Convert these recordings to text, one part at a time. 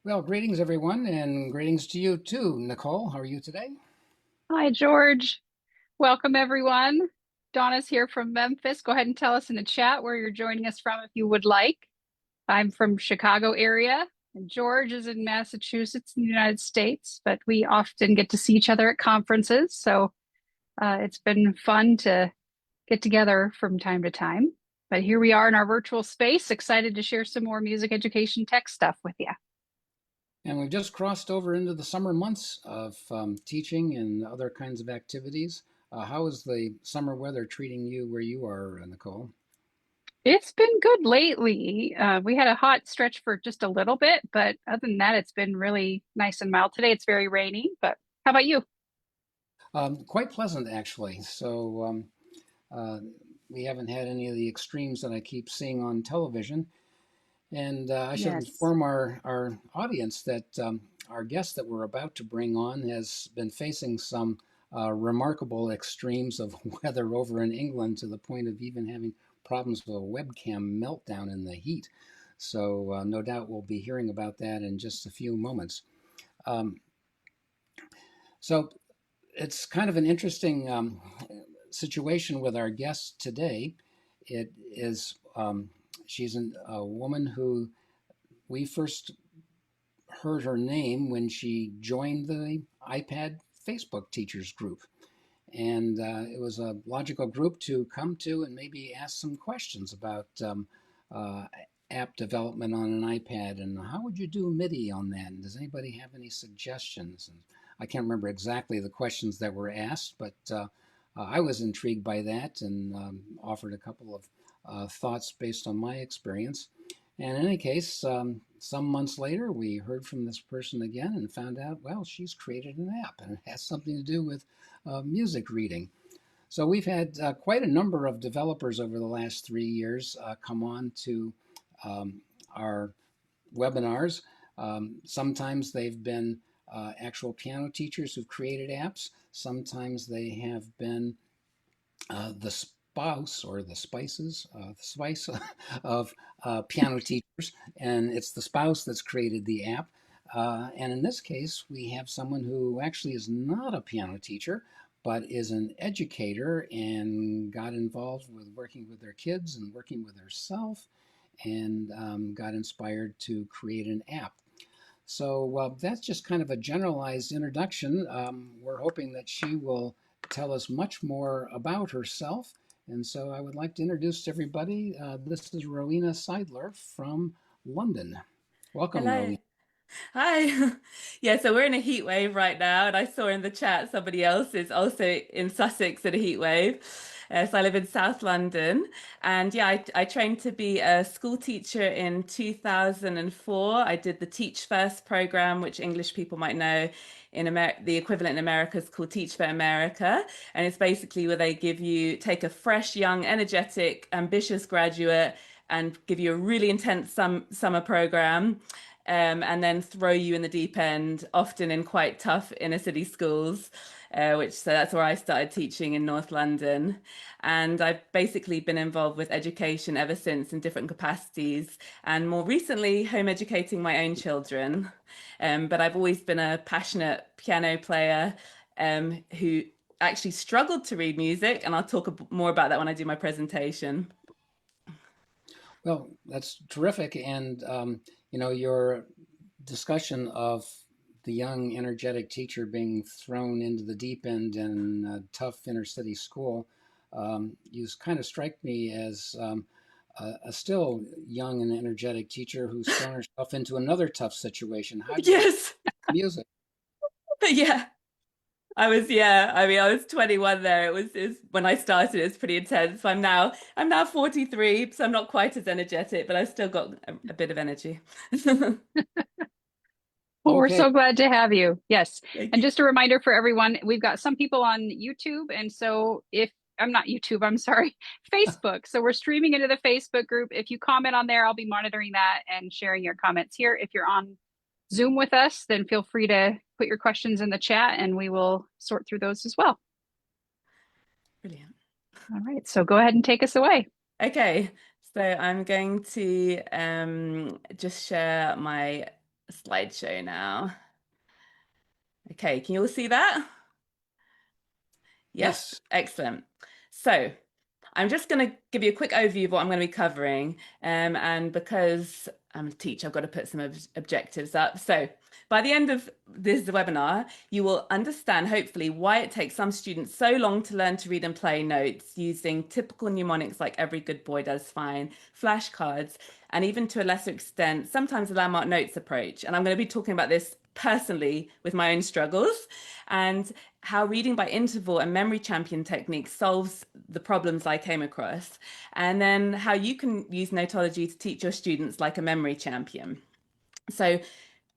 Well, greetings everyone, and greetings to you too, Nicole. How are you today? Hi, George. Welcome, everyone. Donna's here from Memphis. Go ahead and tell us in the chat where you're joining us from if you would like. I'm from Chicago area, and George is in Massachusetts in the United States, but we often get to see each other at conferences. So it's been fun to get together from time to time. But here we are in our virtual space, excited to share some more music education tech stuff with you. And we've just crossed over into the summer months of teaching and other kinds of activities. How is the summer weather treating you where you are, Nicole? It's been good lately. We had a hot stretch for just a little bit, but other than that, it's been really nice and mild. Today it's very rainy, but how about you? Quite pleasant, actually. Uh, we haven't had any of the extremes that I keep seeing on television. And I should Yes. inform our audience that our guest that we're about to bring on has been facing some remarkable extremes of weather over in England to the point of even having problems with a webcam meltdown in the heat. So, no doubt we'll be hearing about that in just a few moments. Um, so, it's kind of an interesting situation with our guest today. It is, she's a woman who we first heard her name when she joined the iPad Facebook teachers group. And it was a logical group to come to and maybe ask some questions about uh, app development on an iPad and how would you do MIDI on that? And does anybody have any suggestions? And I can't remember exactly the questions that were asked, but I was intrigued by that and offered a couple of thoughts based on my experience. And in any case, some months later, we heard from this person again and found out, well, she's created an app and it has something to do with music reading. So we've had quite a number of developers over the last 3 years come on to our webinars. Sometimes they've been actual piano teachers who've created apps. Sometimes they have been the spouse or the spice of piano teachers, and it's the spouse that's created the app. And in this case, we have someone who actually is not a piano teacher, but is an educator and got involved with working with their kids and working with herself and got inspired to create an app. So that's just kind of a generalized introduction. We're hoping that she will tell us much more about herself. And so I would like to introduce everybody. This is Rowena Seidler from London. Welcome, Hello. Rowena. Hi. Yeah, so we're in a heat wave right now, and I saw in the chat somebody else is also in Sussex in a heat wave. So I live in South London, and yeah, I trained to be a school teacher in 2004. I did the Teach First program, which English people might know. In America, the equivalent in America is called Teach for America, and it's basically where they take a fresh, young, energetic, ambitious graduate and give you a really intense summer program, and then throw you in the deep end, often in quite tough inner city schools, so that's where I started teaching in North London. And I've basically been involved with education ever since in different capacities, and more recently, home educating my own children. But I've always been a passionate piano player who actually struggled to read music, and I'll talk more about that when I do my presentation. Well, that's terrific. And, your discussion of the young, energetic teacher being thrown into the deep end in a tough inner city school, you kind of strike me as a still young and energetic teacher who's thrown herself into another tough situation. How did you get Yes. music? Yeah. Yeah, I mean, I was 21 there. It was when I started, it was pretty intense. I'm now 43, so I'm not quite as energetic, but I've still got a bit of energy. Thank Well, we're Okay. so glad to have you. Yes. And you. just a reminder for everyone, we've got some people on YouTube. And so if I'm not YouTube, I'm sorry, Facebook. So we're streaming into the Facebook group. If you comment on there, I'll be monitoring that and sharing your comments here. If you're on Zoom with us, then feel free to put your questions in the chat and we will sort through those as well. Brilliant. All right. So go ahead and take us away. Okay, so I'm going to just share my slideshow now. Okay, can you all see that? Yes, Yes. excellent. So I'm just going to give you a quick overview of what I'm going to be covering. And because I'm a teacher, I've got to put some objectives up. So by the end of this webinar, you will understand, hopefully, why it takes some students so long to learn to read and play notes using typical mnemonics like every good boy does fine, flashcards, and even to a lesser extent, sometimes a landmark notes approach. And I'm going to be talking about this personally with my own struggles and how reading by interval and memory champion technique solves the problems I came across, and then how you can use Noteology to teach your students like a memory champion. So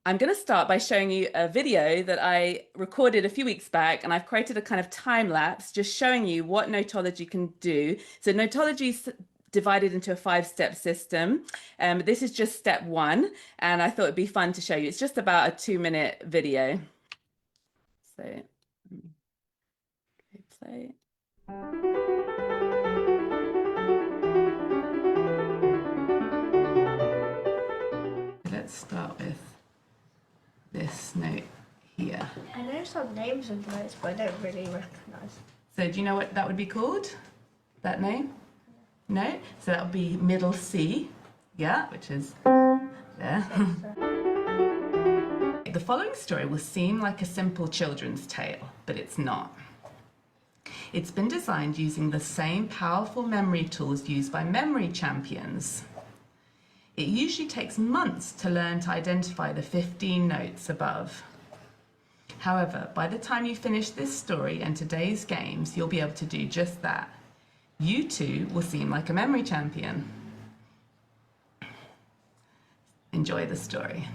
I'm going to start by showing you a video that I recorded a few weeks back, and I've created a kind of time lapse just showing you what Noteology can do. So Noteology is divided into a 5-step system. This is just step 1, and I thought it'd be fun to show you. It's just about a 2-minute video. So play. Let's start with this note here. I know some names of notes, but I don't really recognise. So do you know what that would be called? That name? No? So that would be middle C, yeah, which is there. The following story will seem like a simple children's tale, but it's not. It's been designed using the same powerful memory tools used by memory champions. It usually takes months to learn to identify the 15 notes above. However, by the time you finish this story and today's games, you'll be able to do just that. You too will seem like a memory champion. Enjoy the story.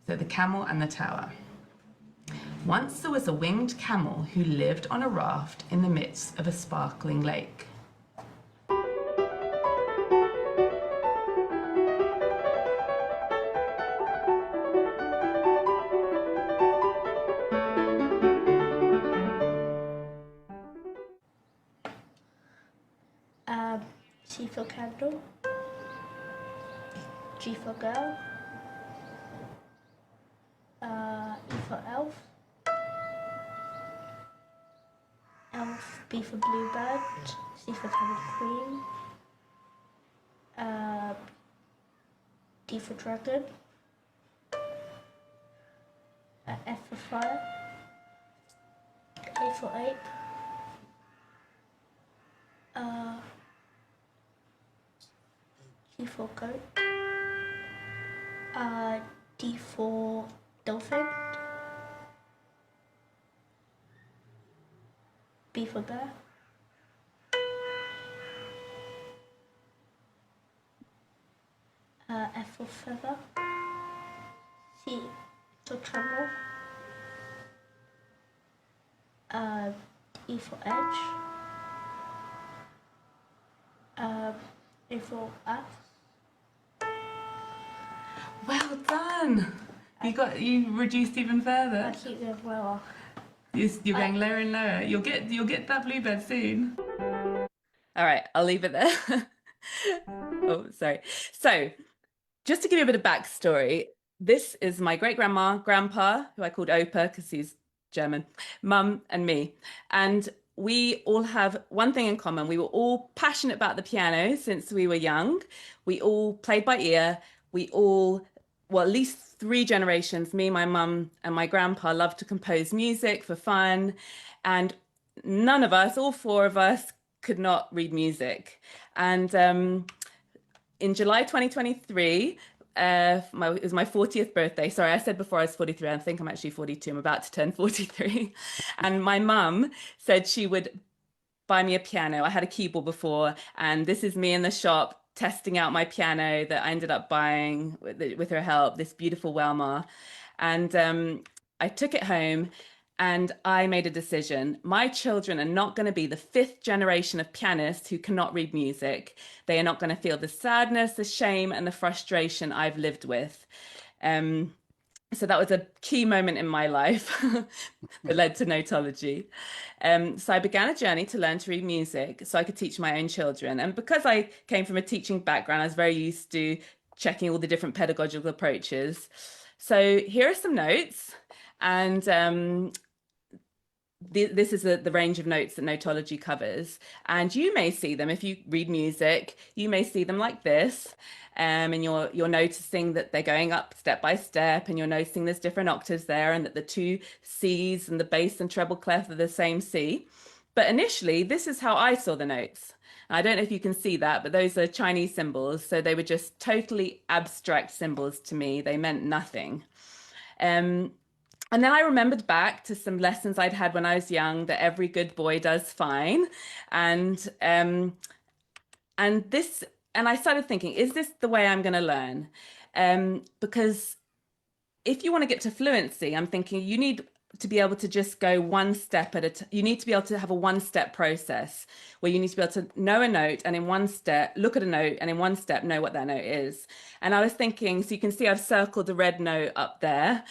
So the camel and the tower. Once there was a winged camel who lived on a raft in the midst of a sparkling lake. C for candle, G for girl, E for elf, B for bluebird, C for candy queen, D for dragon, F for fire, A for ape, G for goat, D for dolphin, B for bear, F for feather, C for camel, E for edge, A for ass. Well done! You reduced even I further. keep going lower. You're going lower and lower. You'll get that bluebird soon. All right, I'll leave it there. Oh, sorry. So, just to give you a bit of backstory, this is my great-grandma, grandpa, who I called Opa because he's German, mum and me. And we all have one thing in common. We were all passionate about the piano since we were young. We all played by ear. We all, well, at least 3 generations, me, my mum, and my grandpa loved to compose music for fun. And none of us, all 4 of us, could not read music. And in July 2023, it was my 40th birthday. Sorry, I said before I was 43. I think I'm actually 42. I'm about to turn 43. And my mum said she would buy me a piano. I had a keyboard before, and this is me in the shop testing out my piano that I ended up buying with her help, this beautiful Welmar. And I took it home and I made a decision. My children are not going to be the 5th generation of pianists who cannot read music. They are not going to feel the sadness, the shame, and the frustration I've lived with. So that was a key moment in my life that led to Noteology. So I began a journey to learn to read music so I could teach my own children. And because I came from a teaching background, I was very used to checking all the different pedagogical approaches. So here are some notes, and this is the range of notes that Noteology covers. And you may see them if you read music, you may see them like this. And you're noticing that they're going up step by step, and you're noticing there's different octaves there, and that the two C's and the bass and treble clef are the same C. But initially, this is how I saw the notes. I don't know if you can see that, but those are Chinese symbols. So they were just totally abstract symbols to me. They meant nothing. And then I remembered back to some lessons I'd had when I was young, that every good boy does fine. And this, and I started thinking, is this the way I'm going to learn? Because if you want to get to fluency, I'm thinking you need to be able to just go one step at a time. You need to be able to have a one-step process where you need to be able to know a note and in one step look at a note and in one step know what that note is. And I was thinking, so you can see I've circled the red note up there.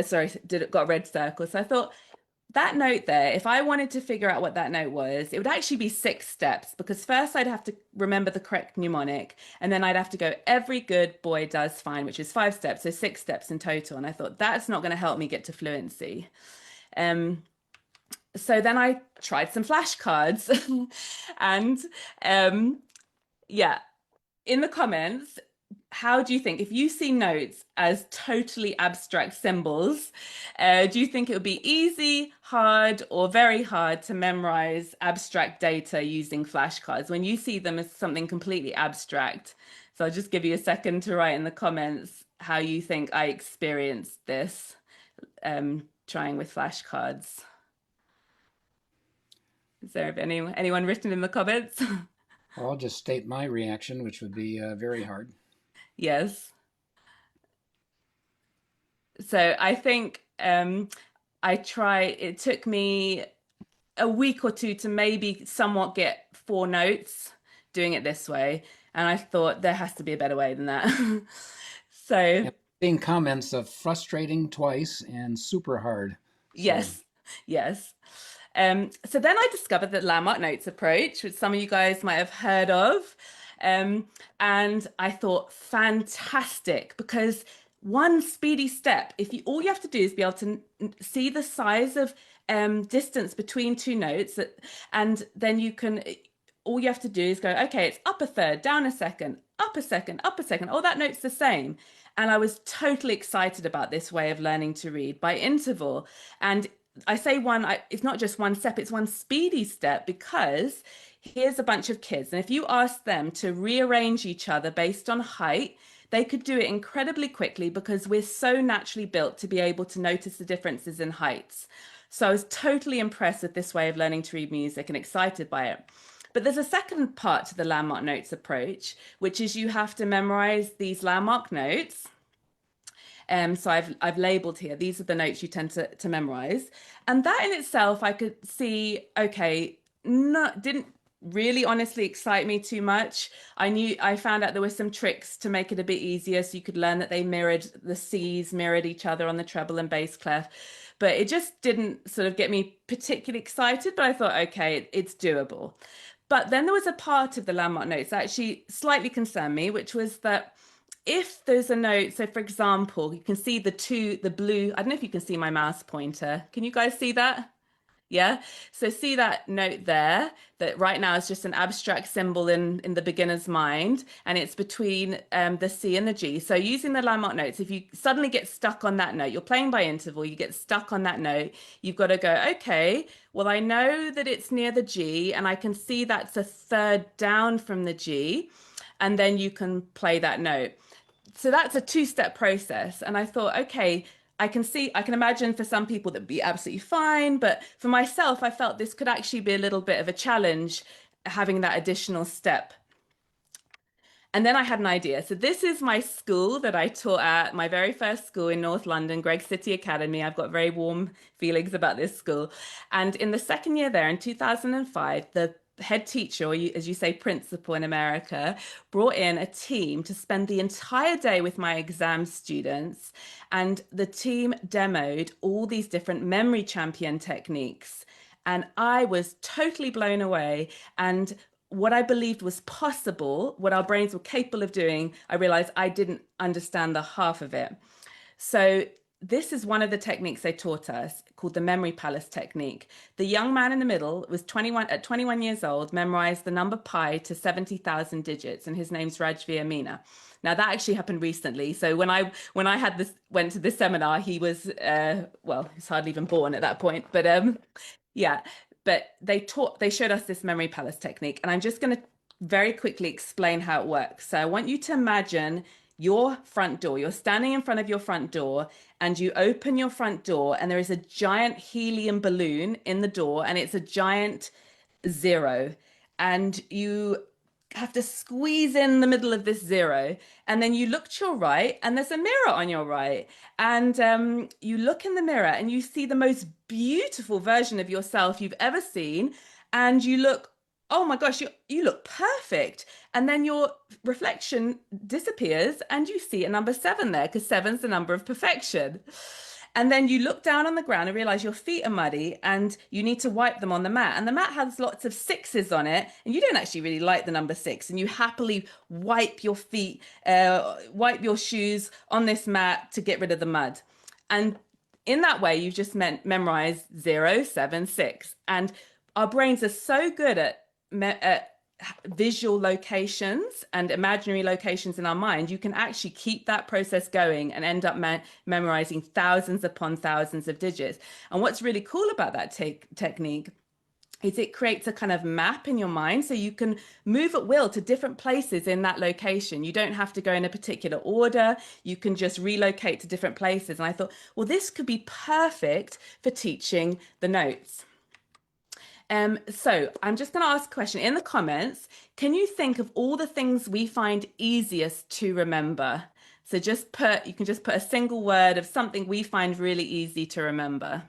Sorry, got a red circle. So I thought, that note there, if I wanted to figure out what that note was, it would actually be 6 steps, because first I'd have to remember the correct mnemonic, and then I'd have to go every good boy does fine, which is 5 steps, so 6 steps in total. And I thought, that's not going to help me get to fluency. So then I tried some flashcards and yeah, in the comments, how do you think, if you see notes as totally abstract symbols, do you think it would be easy, hard, or very hard to memorize abstract data using flashcards when you see them as something completely abstract? So I'll just give you a second to write in the comments how you think I experienced this trying with flashcards. Is there anyone written in the comments? I'll just state my reaction, which would be very hard. Yes. So I think it took me a week or two to maybe somewhat get 4 notes doing it this way. And I thought there has to be a better way than that. So seeing comments of frustrating twice and super hard. Yes, yes. So then I discovered the landmark notes approach, which some of you guys might have heard of. And I thought, fantastic, because one speedy step, all you have to do is be able to see the size of distance between 2 notes, and then all you have to do is go, okay, it's up a third, down a second, up a second, up a second. Oh, that note's the same. And I was totally excited about this way of learning to read by interval. And I say it's not just one step, it's one speedy step, because here's a bunch of kids. And if you ask them to rearrange each other based on height, they could do it incredibly quickly, because we're so naturally built to be able to notice the differences in heights. So I was totally impressed with this way of learning to read music and excited by it. But there's a second part to the landmark notes approach, which is you have to memorize these landmark notes. So I've labeled here, these are the notes you tend to memorize. And that in itself, I could see, okay, didn't really honestly excite me too much. I found out there were some tricks to make it a bit easier, so you could learn that the C's mirrored each other on the treble and bass clef. But it just didn't sort of get me particularly excited, but I thought, okay, it's doable. But then there was a part of the landmark notes that actually slightly concerned me, which was that if there's a note, so for example, you can see the blue, I don't know if you can see my mouse pointer. Can you guys see that? Yeah. So see that note there, that right now is just an abstract symbol in the beginner's mind, and it's between the C and the G. So using the landmark notes, if you suddenly get stuck on that note, you're playing by interval, you get stuck on that note, you've got to go, okay, well, I know that it's near the G, and I can see that's a third down from the G, and then you can play that note. So that's a 2-step process. And I thought, okay, I can imagine for some people that'd be absolutely fine. But for myself, I felt this could actually be a little bit of a challenge, having that additional step. And then I had an idea. So this is my school that I taught at, my very first school in North London, Greg City Academy. I've got very warm feelings about this school. And in the second year there, in 2005, the head teacher, or as you say, principal in America, brought in a team to spend the entire day with my exam students. And the team demoed all these different memory champion techniques. And I was totally blown away. And what I believed was possible, what our brains were capable of doing, I realized I didn't understand the half of it. So this is one of the techniques they taught us called the memory palace technique. The young man in the middle was 21 years old, memorized the number pi to 70,000 digits, and his name's Rajveer Meena. Now that actually happened recently. So when I went to this seminar, he was well, he's hardly even born at that point. But yeah, but they showed us this memory palace technique, and I'm just going to very quickly explain how it works. So I want you to imagine your front door. You're standing in front of your front door and you open your front door, and there is a giant helium balloon in the door, and it's a giant zero. And you have to squeeze in the middle of this zero. And then you look to your right, and there's a mirror on your right. And you look in the mirror and you see the most beautiful version of yourself you've ever seen. And you look, oh my gosh, you look perfect. And then your reflection disappears and you see a number 7 there, because 7's the number of perfection. And then you look down on the ground and realize your feet are muddy and you need to wipe them on the mat. And the mat has lots of 6s on it, and you don't actually really like the number 6. And you happily wipe your feet, wipe your shoes on this mat to get rid of the mud. And in that way, you've just memorized 0, 7, 6. And our brains are so good at visual locations and imaginary locations in our mind, you can actually keep that process going and end up memorizing thousands upon thousands of digits. And what's really cool about that technique is it creates a kind of map in your mind, so you can move at will to different places in that location. You don't have to go in a particular order. You can just relocate to different places. And I thought, well, this could be perfect for teaching the notes. So I'm just going to ask a question in the comments. Can you think of all the things we find easiest to remember? So you can just put a single word of something we find really easy to remember.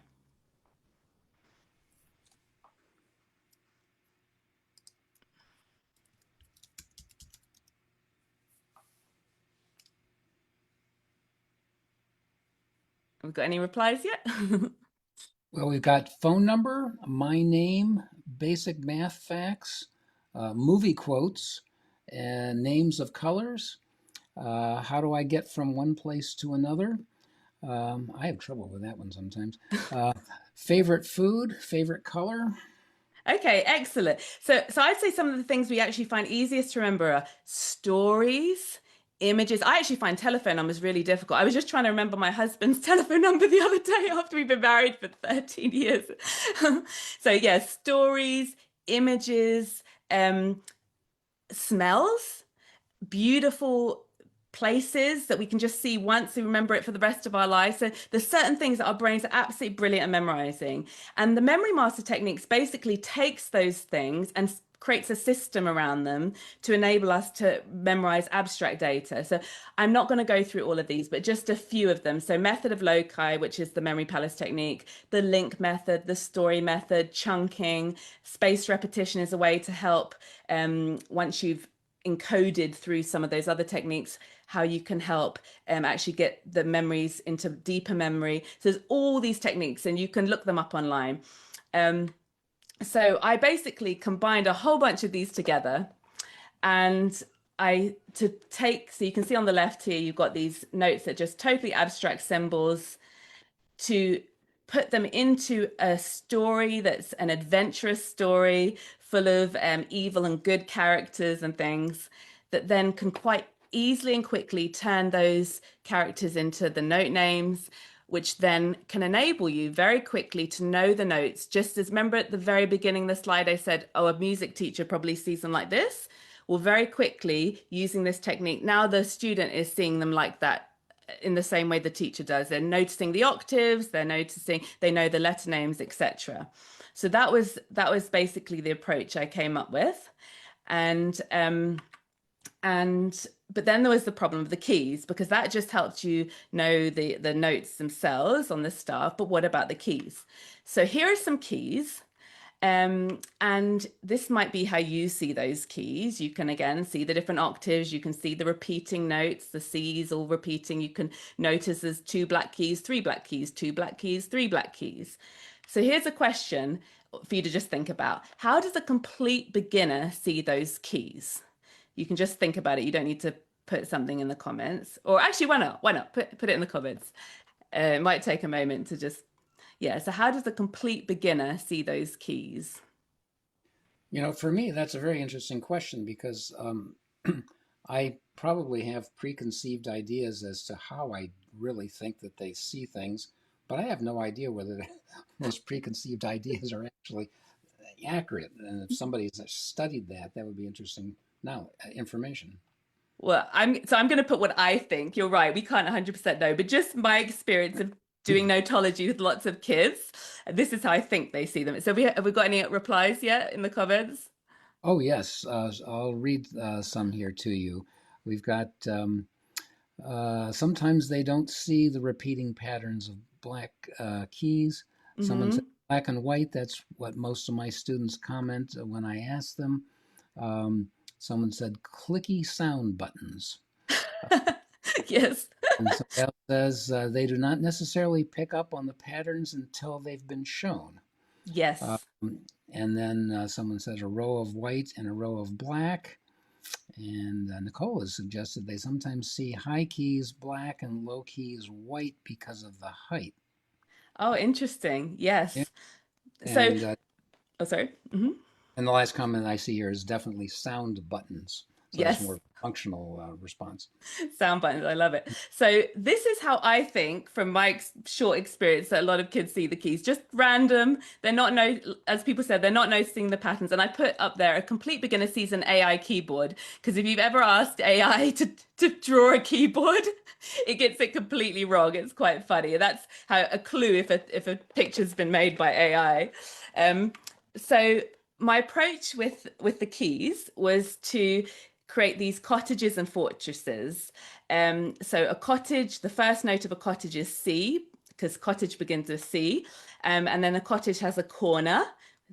Have we got any replies yet? Well, we've got phone number, my name, basic math facts, movie quotes, and names of colors. How do I get from one place to another? I have trouble with that one sometimes. Favorite food, favorite color. Okay, excellent. So I'd say some of the things we actually find easiest to remember are stories, images. I actually find telephone numbers really difficult. I was just trying to remember my husband's telephone number the other day after we've been married for 13 years. So yeah, stories, images, smells, beautiful places that we can just see once and remember it for the rest of our lives. So there's certain things that our brains are absolutely brilliant at memorizing. And the memory master techniques basically takes those things and creates a system around them to enable us to memorize abstract data. So I'm not going to go through all of these, but just a few of them. So method of loci, which is the memory palace technique, the link method, the story method, chunking, spaced repetition is a way to help once you've encoded through some of those other techniques, how you can help actually get the memories into deeper memory. So there's all these techniques and you can look them up online. So I basically combined a whole bunch of these together, and so you can see on the left here, you've got these notes that are just totally abstract symbols, to put them into a story that's an adventurous story full of evil and good characters and things, that then can quite easily and quickly turn those characters into the note names, which then can enable you very quickly to know the notes. Just as, remember at the very beginning of the slide, I said, oh, a music teacher probably sees them like this. Well, very quickly, using this technique, now the student is seeing them like that, in the same way the teacher does. They're noticing the octaves, they know the letter names, etc. So that was basically the approach I came up with. But then there was the problem of the keys, because that just helped you know the notes themselves on the staff. But what about the keys? So here are some keys. And this might be how you see those keys. You can again see the different octaves. You can see the repeating notes, the C's all repeating. You can notice there's 2 black keys, 3 black keys, 2 black keys, 3 black keys. So here's a question for you to just think about. How does a complete beginner see those keys? You can just think about it. You don't need to put something in the comments. Or actually, why not? Why not? Put it in the comments. It might take a moment to just, yeah. So how does a complete beginner see those keys? You know, for me, that's a very interesting question because I probably have preconceived ideas as to how I really think that they see things, but I have no idea whether those preconceived ideas are actually accurate. And if somebody's studied that, that would be interesting now information. Well, I'm going to put what I think. You're right. We can't 100% know, but just my experience of doing notology with lots of kids, this is how I think they see them. So have we got any replies yet in the comments? Oh, yes. I'll read some here to you. We've got sometimes they don't see the repeating patterns of black keys. Someone said Hmm. black and white. That's what most of my students comment when I ask them. Um, Someone said clicky sound buttons. Yes. And somebody else says they do not necessarily pick up on the patterns until they've been shown. Um, Yes. and then someone says a row of white and a row of black. And Nicole has suggested they sometimes see high keys black and low keys white because of the height. Oh, interesting. Yeah. Yes. So, And oh, sorry. Hmm. and the last comment I see here is definitely sound buttons. So that's more Yes. of a functional response. Sound buttons. I love it. So this is how I think, from my short experience, that a lot of kids see the keys. Just random. They're not as people said, they're not noticing the patterns. And I put up there a complete beginner sees an AI keyboard because if you've ever asked AI to draw a keyboard, it gets it completely wrong. It's quite funny. That's how a clue if a picture's been made by AI. So my approach with the keys was to create these cottages and fortresses. So a cottage, the first note of a cottage is C, because cottage begins with C. And then a cottage has a corner,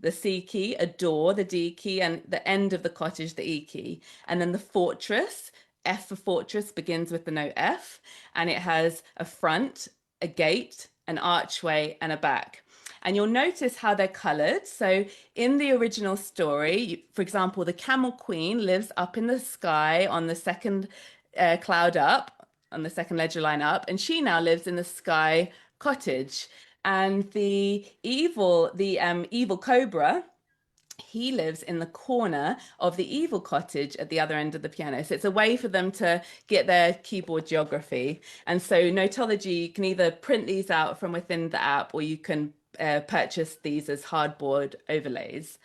the C key, a door, the D key, and the end of the cottage, the E key. And then the fortress, F for fortress, begins with the note F, and it has a front, a gate, an archway, and a back. And you'll notice how they're colored. So in the original story, for example, the Camel Queen lives up in the sky on the second cloud up, on the second ledger line up, and she now lives in the sky cottage. And the evil cobra, he lives in the corner of the evil cottage at the other end of the piano. So it's a way for them to get their keyboard geography. And so Noteology, you can either print these out from within the app or you can purchase these as hardboard overlays.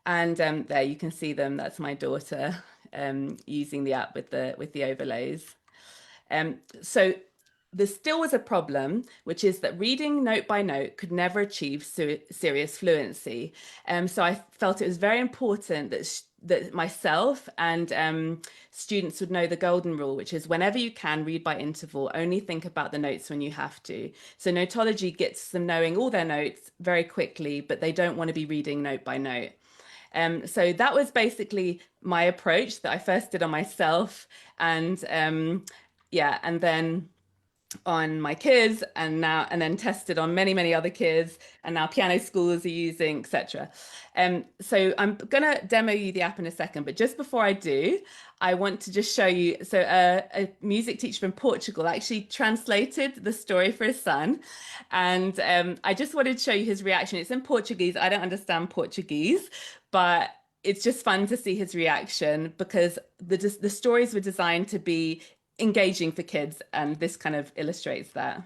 And there you can see them. That's my daughter using the app with the overlays. So there still was a problem, which is that reading note by note could never achieve serious fluency. So I felt it was very important that myself and students would know the golden rule, which is whenever you can read by interval, only think about the notes when you have to. So Noteology gets them knowing all their notes very quickly, but they don't want to be reading note by note. So that was basically my approach that I first did on myself, and yeah, and then on my kids, and then tested on many other kids, and now piano schools are using, etc. So I'm gonna demo you the app in a second, but just before I do, I want to just show you. So a music teacher from Portugal actually translated the story for his son, and I just wanted to show you his reaction. It's in Portuguese. I don't understand Portuguese, but it's just fun to see his reaction because the stories were designed to be engaging for kids, and this kind of illustrates that.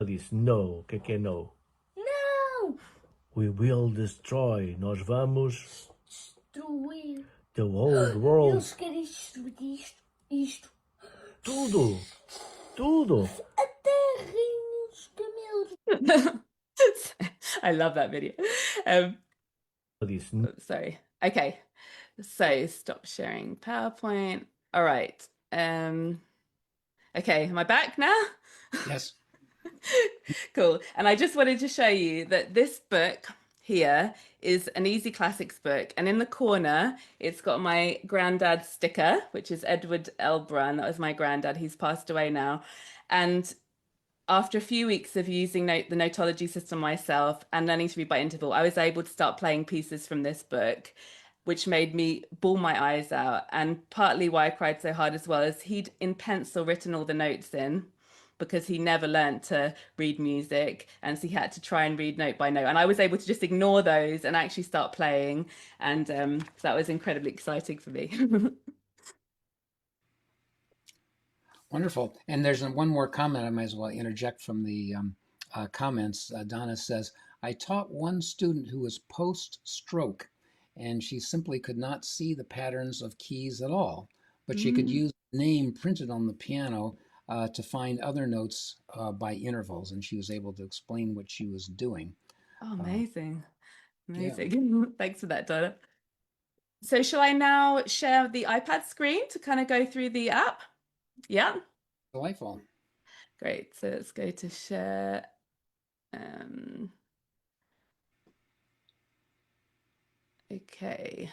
Disse no. O que é no? No! We will destroy. Nós vamos. Destruir. The whole world. Eles querem destruir isto. Tudo. Tudo. A terra e os camelos. I love that video. Um, Disse no. sorry. Okay. So stop sharing PowerPoint. All right. Okay, am I back now? Yes. Cool. And I just wanted to show you that this book here is an Easy Classics book. And in the corner, it's got my granddad's sticker, which is Edward Elbran. That was my granddad. He's passed away now. And after a few weeks of using the Noteology system myself and learning to read by interval, I was able to start playing pieces from this book. which made me bawl my eyes out. And partly why I cried so hard as well is he'd in pencil written all the notes in because he never learned to read music. And so he had to try and read note by note. And I was able to just ignore those and actually start playing. And that was incredibly exciting for me. Wonderful. And there's one more comment I might as well interject from the comments. Donna says, I taught one student who was post-stroke, and she simply could not see the patterns of keys at all, but she could use the name printed on the piano to find other notes by intervals, and she was able to explain what she was doing. Oh, amazing. Amazing. Yeah. Thanks for that, Donna. So shall I now share the iPad screen to kind of go through the app? Yeah. Delightful. Great. So let's go to share. Okay.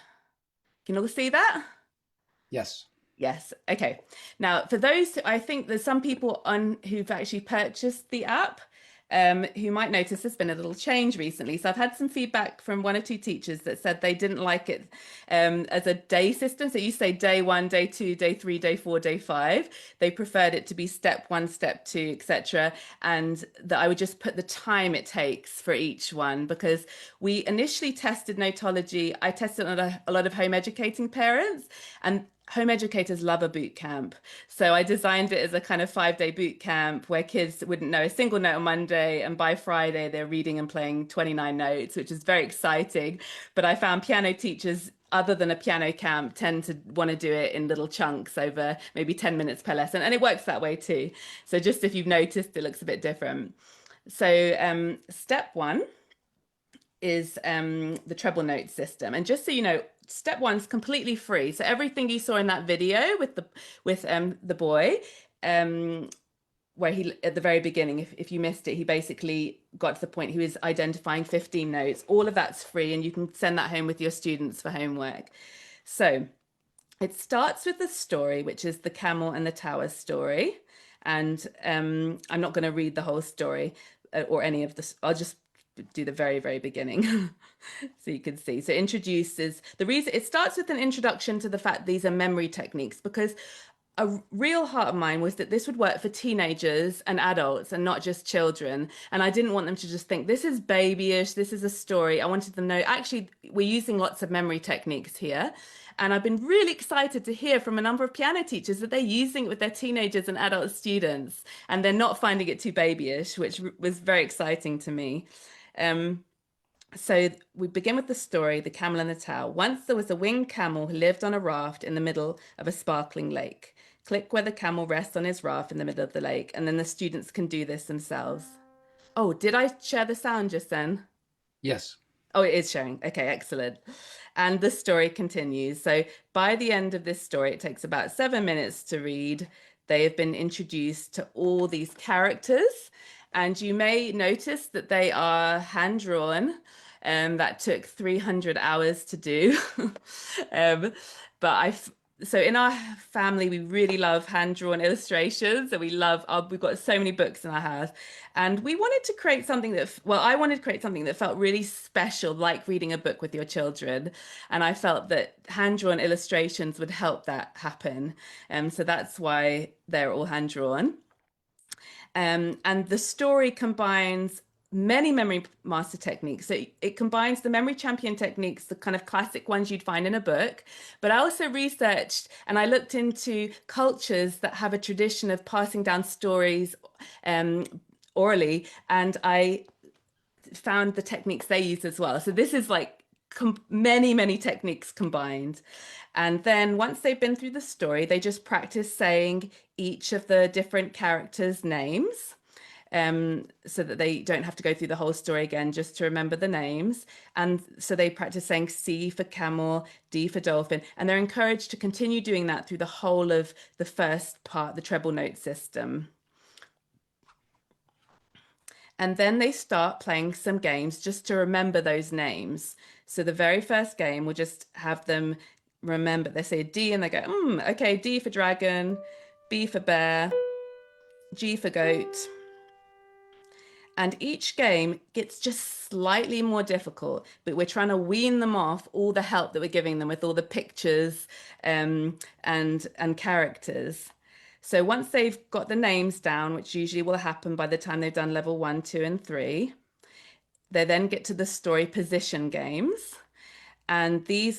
Can you all see that? Yes. Yes. Okay. Now, for those, I think there's some people on who've actually purchased the app, who might notice there's been a little change recently. So I've had some feedback from one or two teachers that said they didn't like it as a day system. So you say day 1, day 2, day 3, day 4, day 5. They preferred it to be step 1, step 2, etc. And that I would just put the time it takes for each one, because we initially tested Noteology. I tested on a lot of home educating parents, and home educators love a boot camp. So I designed it as a kind of 5-day boot camp where kids wouldn't know a single note on Monday, and by Friday they're reading and playing 29 notes, which is very exciting. But I found piano teachers, other than a piano camp, tend to want to do it in little chunks over maybe 10 minutes per lesson. And it works that way too. So just if you've noticed, it looks a bit different. So step 1 is the treble note system. And just so you know, step 1's completely free. So everything you saw in that video with the boy, where he at the very beginning, if you missed it, he basically got to the point he was identifying 15 notes. All of that's free, and you can send that home with your students for homework. So it starts with the story, which is the camel and the tower story. And I'm not going to read the whole story or any of this. I'll just do the very, very beginning so you can see. So introduces the reason it starts with an introduction to the fact these are memory techniques, because a real heart of mine was that this would work for teenagers and adults and not just children. And I didn't want them to just think this is babyish, this is a story. I wanted them to know actually we're using lots of memory techniques here. And I've been really excited to hear from a number of piano teachers that they're using it with their teenagers and adult students, and they're not finding it too babyish, which was very exciting to me. So we begin with the story, The Camel and the Towel. Once there was a winged camel who lived on a raft in the middle of a sparkling lake. Click where the camel rests on his raft in the middle of the lake, and then the students can do this themselves. Oh, did I share the sound just then? Yes. Oh, it is showing. Okay, excellent. And the story continues. So by the end of this story, it takes about 7 minutes to read. They have been introduced to all these characters, and you may notice that they are hand drawn. That took 300 hours to do. But so in our family, we really love hand-drawn illustrations, and we've got so many books in our house, and we wanted to create something I wanted to create something that felt really special, like reading a book with your children. And I felt that hand-drawn illustrations would help that happen. So that's why they're all hand-drawn. And the story combines many memory master techniques. So it combines the memory champion techniques, the kind of classic ones you'd find in a book. But I also researched and I looked into cultures that have a tradition of passing down stories orally, and I found the techniques they use as well. So this is like many techniques combined. And then once they've been through the story, they just practice saying each of the different characters' names, so that they don't have to go through the whole story again, just to remember the names. And so they practice saying C for camel, D for dolphin, and they're encouraged to continue doing that through the whole of the first part, the treble note system. And then they start playing some games just to remember those names. So the very first game will just have them remember, they say D and they go, okay, D for dragon, B for bear, G for goat. And each game gets just slightly more difficult, but we're trying to wean them off all the help that we're giving them with all the pictures and characters. So once they've got the names down, which usually will happen by the time they've done level 1, 2, and 3, they then get to the story position games. And these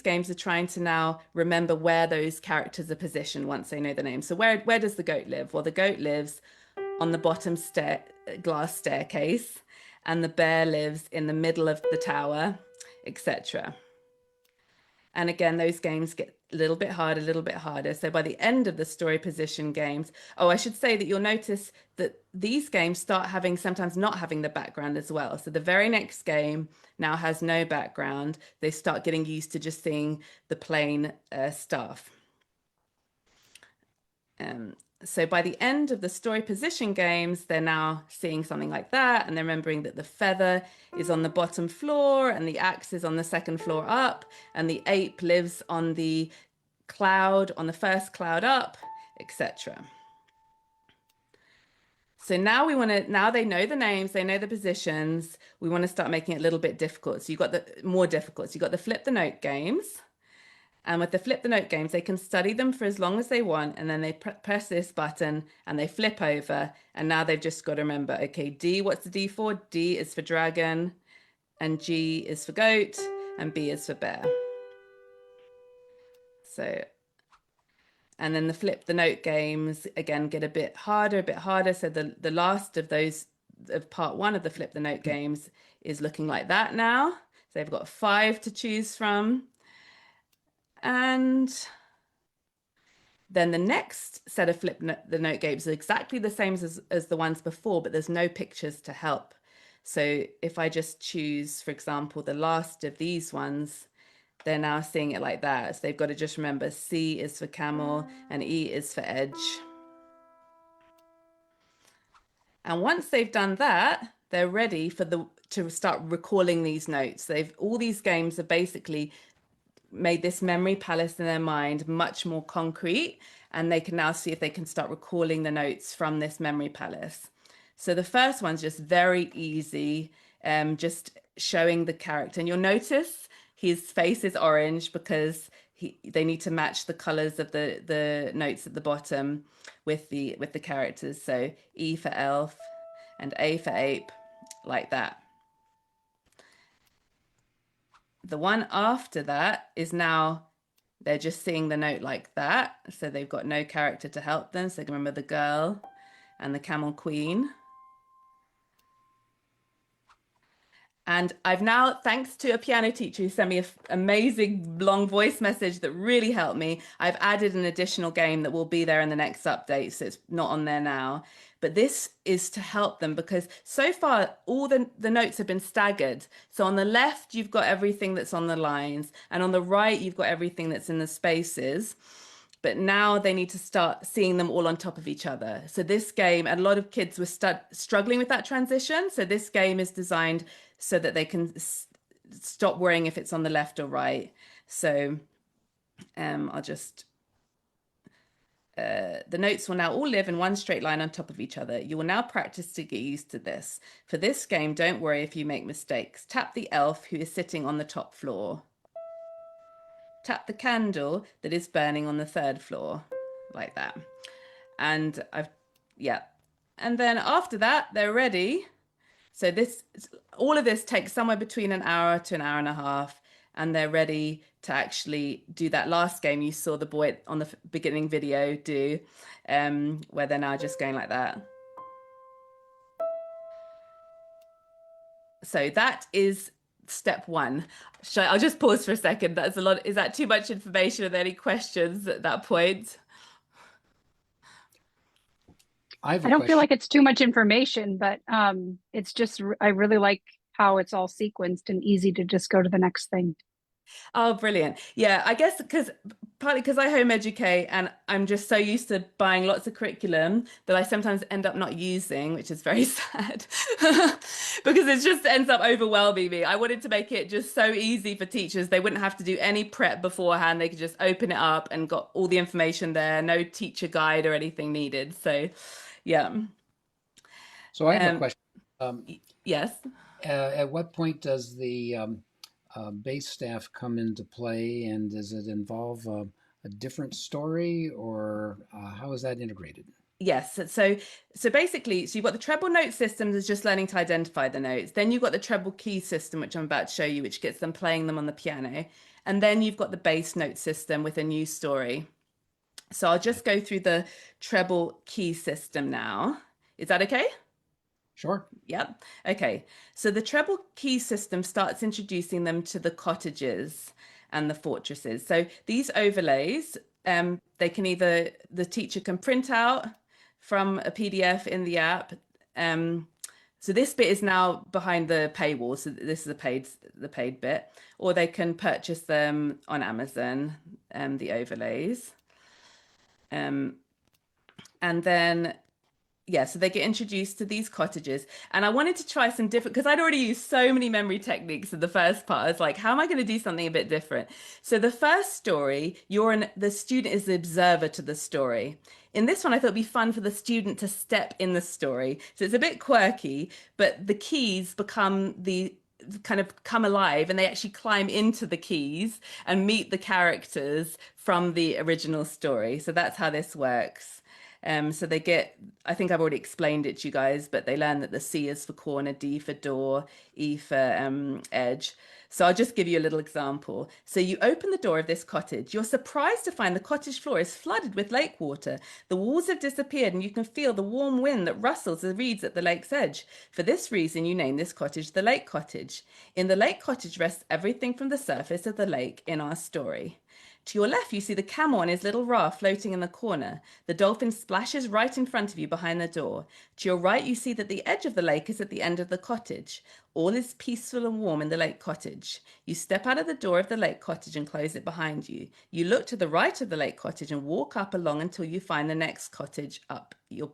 games are trying to now remember where those characters are positioned once they know the name. So where does the goat live? Well, the goat lives on the bottom glass staircase, and the bear lives in the middle of the tower, etc. And again, those games get a little bit harder, a little bit harder. So by the end of the story position games, oh, I should say that you'll notice that these games start having sometimes not having the background as well. So the very next game now has no background. They start getting used to just seeing the plain stuff. So by the end of the story position games, they're now seeing something like that, and they're remembering that the feather is on the bottom floor and the axe is on the second floor up, and the ape lives on the cloud, on the first cloud up, etc. So now now they know the names, they know the positions. We want to start making it a little bit difficult. So you've got the more difficult. So you've got the flip the note games. And with the flip the note games, they can study them for as long as they want. And then they press this button and they flip over. And now they've just got to remember, okay, D, what's the D for? D is for dragon, and G is for goat, and B is for bear. So, and then the flip the note games, again, get a bit harder, a bit harder. So the last of those, of part 1 of the flip the note games is looking like that now. So they've got 5 to choose from. And then the next set of flip the note games are exactly the same as the ones before, but there's no pictures to help. So if I just choose, for example, the last of these ones, they're now seeing it like that. So they've got to just remember C is for camel and E is for edge. And once they've done that, they're ready for to start recalling these notes. All these games are basically made this memory palace in their mind much more concrete, and they can now see if they can start recalling the notes from this memory palace. So the first one's just very easy, just showing the character. And you'll notice his face is orange because they need to match the colors of the notes at the bottom with the characters. So E for elf and A for ape, like that. The one after that is now, they're just seeing the note like that. So they've got no character to help them. So they can remember the girl and the camel queen. And I've now, thanks to a piano teacher who sent me an amazing long voice message that really helped me, I've added an additional game that will be there in the next update. So it's not on there now. But this is to help them because so far all the notes have been staggered. So on the left, you've got everything that's on the lines. And on the right, you've got everything that's in the spaces. But now they need to start seeing them all on top of each other. So this game, and a lot of kids were struggling with that transition. So this game is designed so that they can stop worrying if it's on the left or right. So I'll just, the notes will now all live in one straight line on top of each other. You will now practice to get used to this. For this game, don't worry if you make mistakes. Tap the elf who is sitting on the top floor. Tap the candle that is burning on the 3rd floor, like that. And and then after that, they're ready. So all of this takes somewhere between an hour to an hour and a half, and they're ready to actually do that last game you saw the boy on the beginning video do, where they're now just going like that. So that is step 1. I'll just pause for a second. That's a lot. Is that too much information? Are there any questions at that point? I don't feel like it's too much information, but it's just, I really like how it's all sequenced and easy to just go to the next thing. Oh, brilliant. Yeah, I guess partly because I home educate and I'm just so used to buying lots of curriculum that I sometimes end up not using, which is very sad because it just ends up overwhelming me. I wanted to make it just so easy for teachers. They wouldn't have to do any prep beforehand. They could just open it up and got all the information there, no teacher guide or anything needed. So, yeah. So I have a question. Um, Yes. at what point does the bass staff come into play, and does it involve a different story, or how is that integrated? Yes. So basically, so you've got the treble note system that's just learning to identify the notes. Then you've got the treble key system, which I'm about to show you, which gets them playing them on the piano. And then you've got the bass note system with a new story. So I'll just go through the treble key system now. Is that okay? Sure. Yep. Okay. So the treble key system starts introducing them to the cottages and the fortresses. So these overlays, they can either the teacher can print out from a PDF in the app. So this bit is now behind the paywall. So this is the paid bit, or they can purchase them on Amazon, the overlays. And then yeah, so they get introduced to these cottages. And I wanted to try some different, because I'd already used so many memory techniques in the first part. I was like, how am I going to do something a bit different? So the first story, the student is the observer to the story. In this one, I thought it'd be fun for the student to step in the story. So it's a bit quirky, but the keys become the kind of come alive, and they actually climb into the keys and meet the characters from the original story. So that's how this works. So they get, I think I've already explained it to you guys, but they learn that the C is for corner, D for door, E for edge. So I'll just give you a little example. So you open the door of this cottage. You're surprised to find the cottage floor is flooded with lake water. The walls have disappeared, and you can feel the warm wind that rustles the reeds at the lake's edge. For this reason, you name this cottage the Lake Cottage. In the Lake Cottage rests everything from the surface of the lake in our story. To your left, you see the camel on his little raft floating in the corner. The dolphin splashes right in front of you behind the door. To your right, you see that the edge of the lake is at the end of the cottage. All is peaceful and warm in the lake cottage. You step out of the door of the lake cottage and close it behind you. You look to the right of the lake cottage and walk up along until you find the next cottage up your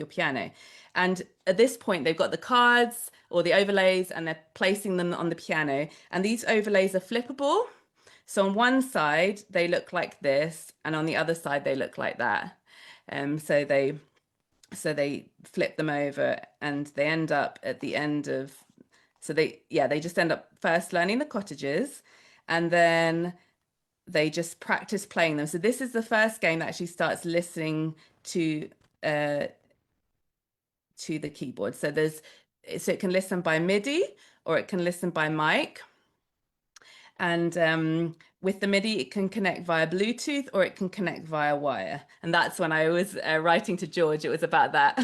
piano. And at this point, they've got the cards or the overlays, and they're placing them on the piano. And these overlays are flippable. So on one side, they look like this, and on the other side, they look like that. So they flip them over, and they end up at the end of, so they just end up first learning the cottages, and then they just practice playing them. So this is the first game that actually starts listening to the keyboard. So it can listen by MIDI, or it can listen by mic. And with the MIDI, it can connect via Bluetooth, or it can connect via wire. And that's when I was writing to George. It was about that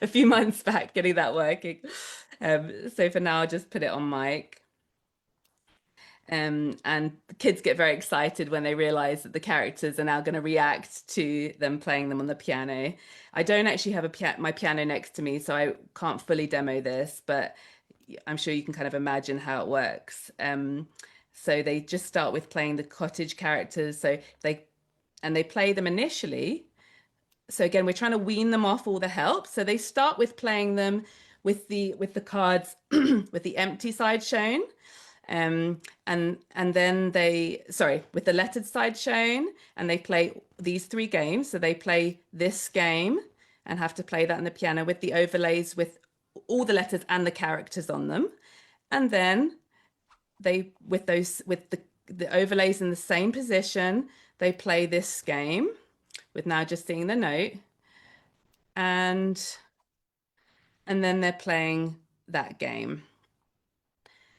a few months back, getting that working. So for now, I'll just put it on mic. And the kids get very excited when they realize that the characters are now going to react to them playing them on the piano. I don't actually have my piano next to me, so I can't fully demo this, but I'm sure you can kind of imagine how it works. So they just start with playing the cottage characters. So they play them initially. So again, we're trying to wean them off all the help. So they start with playing them with the cards with the empty side shown. And then with the lettered side shown, and they play these three games. So they play this game and have to play that on the piano with the overlays with all the letters and the characters on them. And then with the overlays in the same position, they play this game with now just seeing the note, and then they're playing that game.